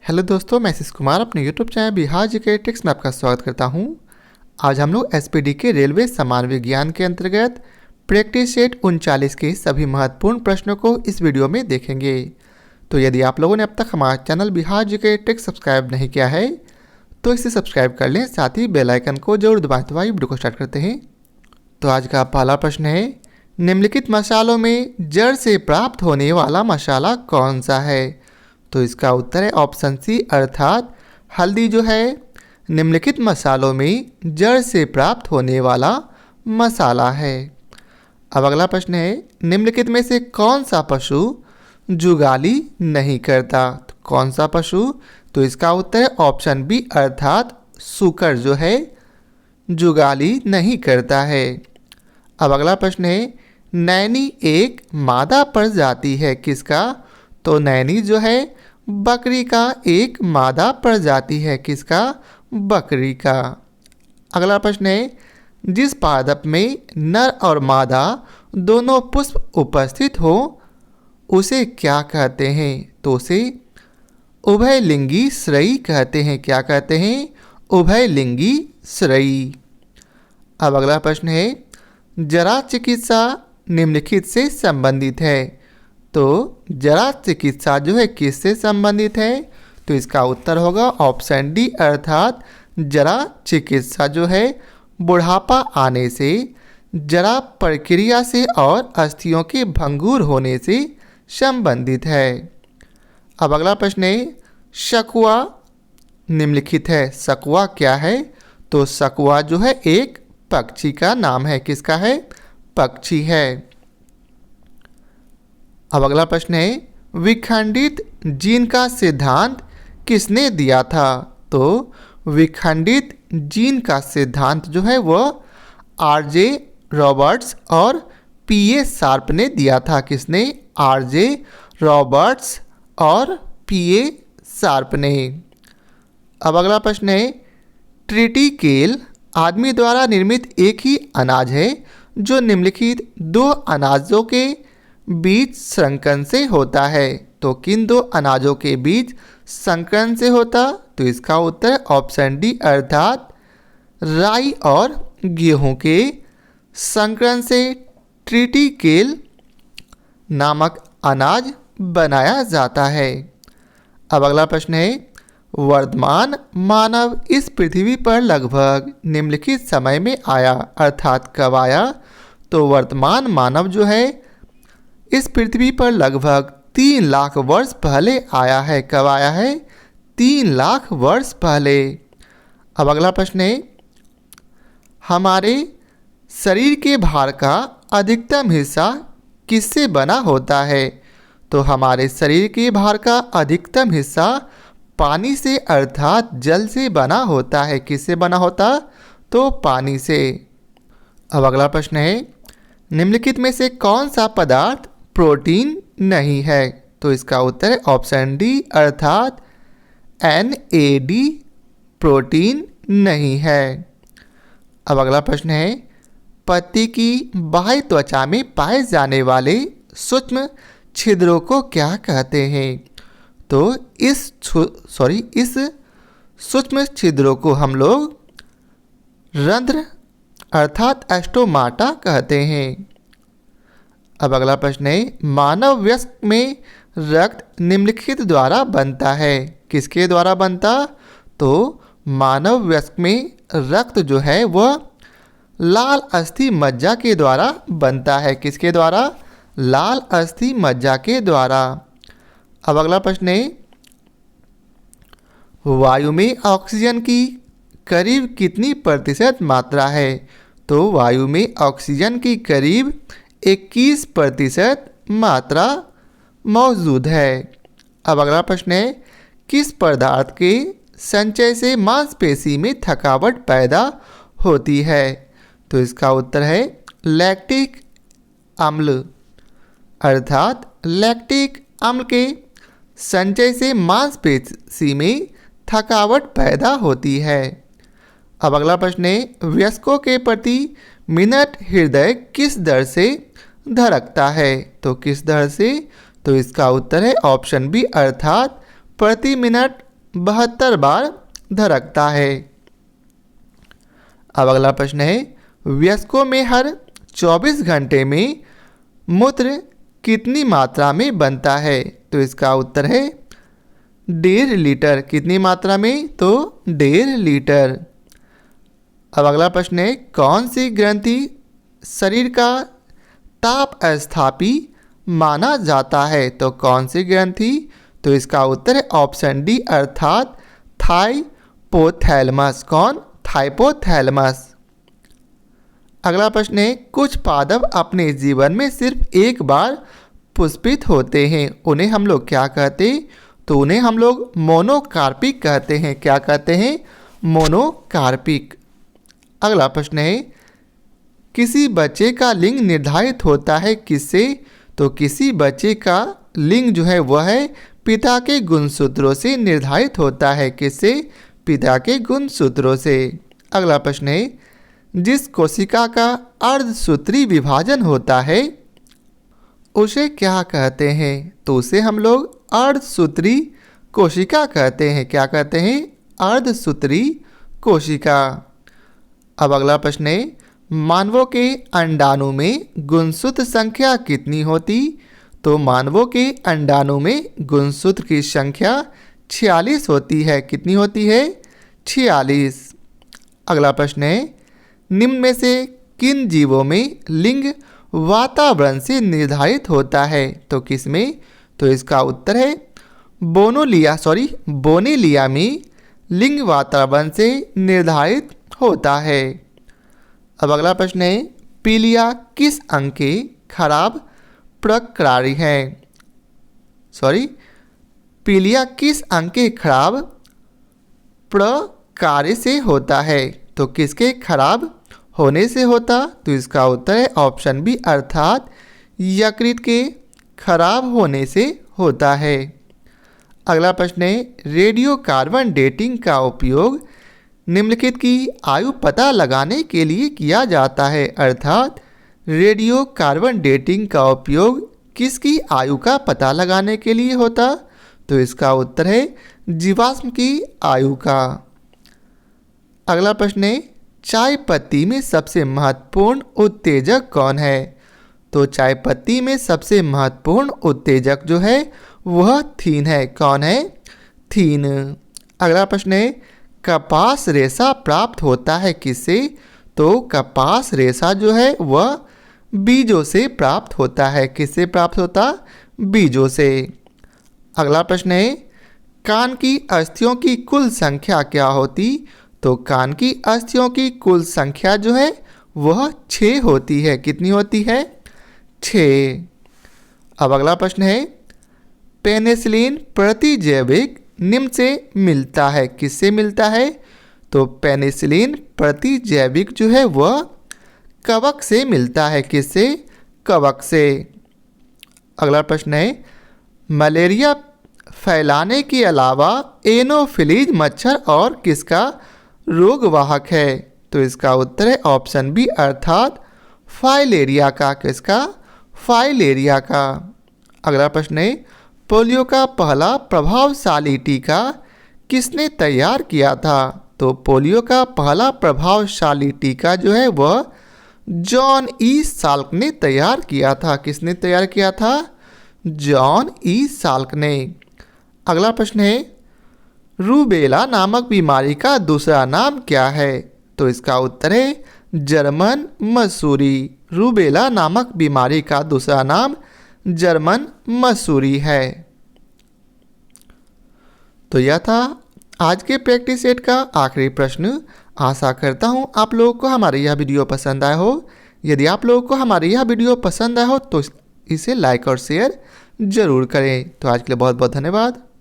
Hello दोस्तों, मैं आशीष कुमार अपने YouTube channel Bihar GK tricks में आपका स्वागत करता हूं। आज हम लोग एसपीडी के रेलवे सामान्य विज्ञान के अंतर्गत प्रैक्टिस सेट 39 के सभी महत्वपूर्ण प्रश्नों को इस वीडियो में देखेंगे। तो यदि आप लोगों ने अब तक हमारा channel Bihar GK tricks subscribe नहीं किया है तो इसे सब्सक्राइब कर लें, साथ ही बेल आइकन को जरूर दबाएं। तो आइए वीडियो को स्टार्ट करते हैं। तो आज का पहला प्रश्न है, निम्नलिखित मसालों में जड़ से प्राप्त होने वाला मसाला कौन सा है? तो इसका उत्तर है ऑप्शन सी अर्थात हल्दी जो है निम्नलिखित मसालों में जड़ से प्राप्त होने वाला मसाला है। अब अगला प्रश्न है, निम्नलिखित में से कौन सा पशु जुगाली नहीं करता? तो कौन सा पशु? तो इसका उत्तर है ऑप्शन बी अर्थात सूकर जो है जुगाली नहीं करता है। अब अगला प्रश्न है, नैनी एक मादा प्रजाति है किसका? तो नैनी जो है बकरी का एक मादा प्रजाति है। किसका? बकरी का। अगला प्रश्न है, जिस पादप में नर और मादा दोनों पुष्प उपस्थित हो उसे क्या कहते हैं? तो उसे उभयलिंगी श्रेयी कहते हैं। क्या कहते हैं? उभयलिंगी श्रेयी। अब अगला प्रश्न है, जरा चिकित्सा निम्नलिखित से संबंधित है। तो जरा चिकित्सा जो है किससे संबंधित है? तो इसका उत्तर होगा ऑप्शन डी अर्थात जरा चिकित्सा जो है बुढ़ापा आने से, जरा प्रक्रिया से और अस्थियों के भंगुर होने से संबंधित है। अब अगला प्रश्न है, शकुआ निम्नलिखित है, शकुआ क्या है? तो शकुआ जो है एक पक्षी का नाम है। किसका है? पक्षी है। अब अगला प्रश्न है, विखंडित जीन का सिद्धांत किसने दिया था? तो विखंडित जीन का सिद्धांत जो है वह आरजे रॉबर्ट्स और पीए शार्प ने दिया था। किसने? आरजे रॉबर्ट्स और पीए शार्प ने। अब अगला प्रश्न है, ट्रिटिकेल आदमी द्वारा निर्मित एक ही अनाज है जो निम्नलिखित दो अनाजों के बीज संकरण से होता है। तो किन दो अनाजों के बीज संकरण से होता? तो इसका उत्तर ऑप्शन डी अर्थात राई और गेहूं के संकरण से ट्रिटिकेल नामक अनाज बनाया जाता है। अब अगला प्रश्न है, वर्तमान मानव इस पृथ्वी पर लगभग निम्नलिखित समय में आया अर्थात कब आया? तो वर्तमान मानव जो है इस पृथ्वी पर लगभग 3 लाख वर्ष पहले आया है। कब आया है? 3 लाख वर्ष पहले। अब अगला प्रश्न है, हमारे शरीर के भार का अधिकतम हिस्सा किससे बना होता है? तो हमारे शरीर के भार का अधिकतम हिस्सा पानी से अर्थात जल से बना होता है। किससे बना होता? तो पानी से। अब अगला प्रश्न है, निम्नलिखित में से कौन सा पदार्थ प्रोटीन नहीं है? तो इसका उत्तर है ऑप्शन डी अर्थात NAD प्रोटीन नहीं है। अब अगला प्रश्न है, पत्ती की बाह्य त्वचा में पाए जाने वाले सूक्ष्म छिद्रों को क्या कहते हैं? तो इस सूक्ष्म छिद्रों को हम लोग रंध्र अर्थात एस्टोमाटा कहते हैं। अब अगला प्रश्न है, मानव वयस्क में रक्त निम्नलिखित द्वारा बनता है। किसके द्वारा बनता? तो मानव वयस्क में रक्त जो है वह लाल अस्थि मज्जा के द्वारा बनता है। किसके द्वारा? लाल अस्थि मज्जा के द्वारा। अब अगला प्रश्न है, वायु में ऑक्सीजन की करीब कितनी प्रतिशत मात्रा है? तो वायु में ऑक्सीजन की करीब 21% मात्रा मौजूद है। अब अगला प्रश्न है, किस पदार्थ के संचय से मांसपेशी में थकावट पैदा होती है? तो इसका उत्तर है लैक्टिक अम्ल अर्थात लैक्टिक अम्ल के संचय से मांसपेशी में थकावट पैदा होती है। अब अगला प्रश्न है, वयस्कों के प्रति मिनट हृदय किस दर से धड़कता है? तो किस दर से? तो इसका उत्तर है ऑप्शन बी अर्थात प्रति मिनट 72 बार धड़कता है। अब अगला प्रश्न है, वयस्कों में हर 24 घंटे में मूत्र कितनी मात्रा में बनता है? तो इसका उत्तर है 1.5 लीटर। कितनी मात्रा में? तो 1.5 लीटर। अब अगला प्रश्न है, कौन सी ग्रंथि शरीर का ताप स्थापी माना जाता है? तो कौन सी ग्रंथि? तो इसका उत्तर है ऑप्शन डी अर्थात थाइपोथैलेमस। कौन? थाइपोथैलेमस। अगला प्रश्न है, कुछ पादप अपने जीवन में सिर्फ एक बार पुष्पित होते हैं, उन्हें हम लोग क्या कहते हैं? तो उन्हें हम लोग मोनोकार्पिक कहते हैं। क्या कहते हैं? मोनोकार्पिक। अगला प्रश्न है, किसी बच्चे का लिंग निर्धारित होता है किससे? तो किसी बच्चे का लिंग जो है वह है पिता के गुणसूत्रों से निर्धारित होता है। किससे? पिता के गुणसूत्रों से। अगला प्रश्न है, जिस कोशिका का अर्धसूत्री विभाजन होता है उसे क्या कहते हैं? तो उसे हम लोग अर्धसूत्री कोशिका कहते हैं। क्या कहते हैं? अर्धसूत्री कोशिका। अब अगला प्रश्न है, मानवों के अंडाणु में गुणसूत्र संख्या कितनी होती? तो मानवों के अंडाणु में गुणसूत्र की संख्या 46 होती है। कितनी होती है? 46। अगला प्रश्न है, निम्न में से किन जीवों में लिंग वातावरण से निर्धारित होता है? तो किस में? तो इसका उत्तर है बोनेलिया में लिंग वातावरण से निर्धारित होता है। अब अगला प्रश्न है, पीलिया किस अंग के खराब प्रकारी है? पीलिया किस अंग के खराब प्रकार से होता है? तो किसके खराब होने से होता? तो इसका उत्तर है ऑप्शन बी अर्थात यकृत के खराब होने से होता है। अगला प्रश्न है, रेडियो कार्बन डेटिंग का उपयोग निम्नलिखित की आयु पता लगाने के लिए किया जाता है। अर्थात रेडियो कार्बन डेटिंग का उपयोग किसकी आयु का पता लगाने के लिए होता? तो इसका उत्तर है जीवाश्म की आयु का। अगला प्रश्न है, चाय पत्ती में सबसे महत्वपूर्ण उत्तेजक कौन है? तो चाय पत्ती में सबसे महत्वपूर्ण उत्तेजक जो है वह थीन है। कौन है? थीन। अगला प्रश्न है, कपास रेशा प्राप्त होता है किससे? तो कपास रेशा जो है वह बीजों से प्राप्त होता है। किससे प्राप्त होता? बीजों से। अगला प्रश्न है, कान की अस्थियों की कुल संख्या क्या होती? तो कान की अस्थियों की कुल संख्या जो है वह 6 होती है। कितनी होती है? 6। अब अगला प्रश्न है, पेनिसिलिन प्रतिजैविक निम्न से मिलता है। किससे मिलता है? तो पेनिसिलिन प्रतिजैविक जो है वह कवक से मिलता है। किससे? कवक से। अगला प्रश्न है, मलेरिया फैलाने के अलावा एनोफिलीज मच्छर और किसका रोगवाहक है? तो इसका उत्तर है ऑप्शन बी अर्थात फाइलेरिया का। किसका? फाइलेरिया का। अगला प्रश्न है, पोलियो का पहला प्रभावशाली टीका किसने तैयार किया था? तो पोलियो का पहला प्रभावशाली टीका जो है वह जॉन ई साल्क ने तैयार किया था। किसने तैयार किया था? जॉन ई साल्क ने। अगला प्रश्न है, रूबेला नामक बीमारी का दूसरा नाम क्या है? तो इसका उत्तर है जर्मन मसूरी। रूबेला नामक बीमारी का दूसरा नाम जर्मन मसूरी है। तो यह था आज के प्रैक्टिस सेट का आखिरी प्रश्न। आशा करता हूँ आप लोगों को हमारी यह वीडियो पसंद आया हो। यदि आप लोगों को हमारी यह वीडियो पसंद आया हो तो इसे लाइक और शेयर ज़रूर करें। तो आज के लिए बहुत बहुत धन्यवाद।